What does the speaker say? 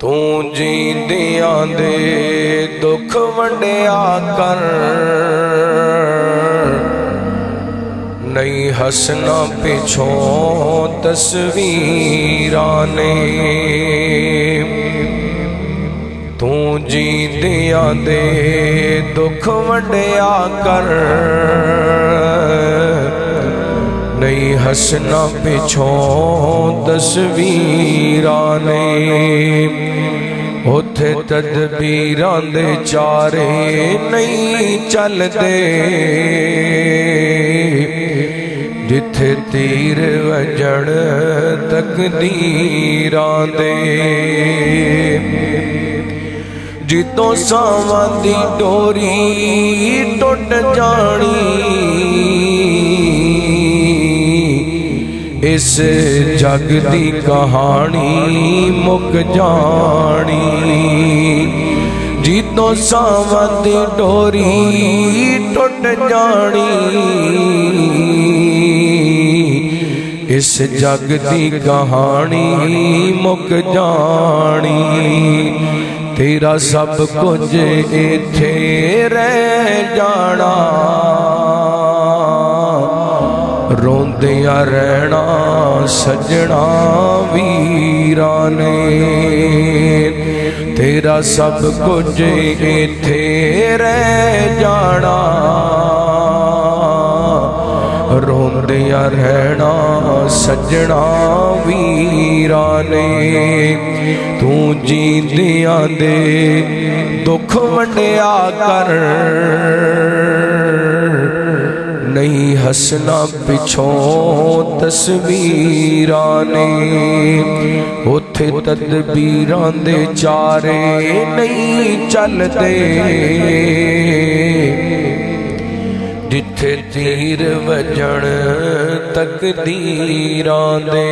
तू जींदियां दे दुख वंडिया कर, नहीं हसना पिछों तस्वीरां ने। तू जींदियां दे दुख वंडिया कर, नहीं हसना पिछों तस्वीरां ने। उथे तदबीरां दे चारे नहीं चलदे, जिथे तीर वजण तकदीरां दे। जितों सावां दी डोरी टुट जानी, इस जग दी कहानी मुक जानी। जितों सावां दी डोरी टुट जानी, इस जग दी कहानी मुक जानी। तेरा सब कुछ इत्थे रह जाना, रोंदियां रहना सजना वीरां ने। तेरा सब कुछ इत्थे रह जाना, रोंदियां रहना सजना वीरां ने। तू जींदियां दे दुख वंडिया कर, नहीं हसना पिछों तस्वीरां ने। उथे तदबीरां दे चारे नहीं चलदे, जिथे तीर वजण तकदीरां दे।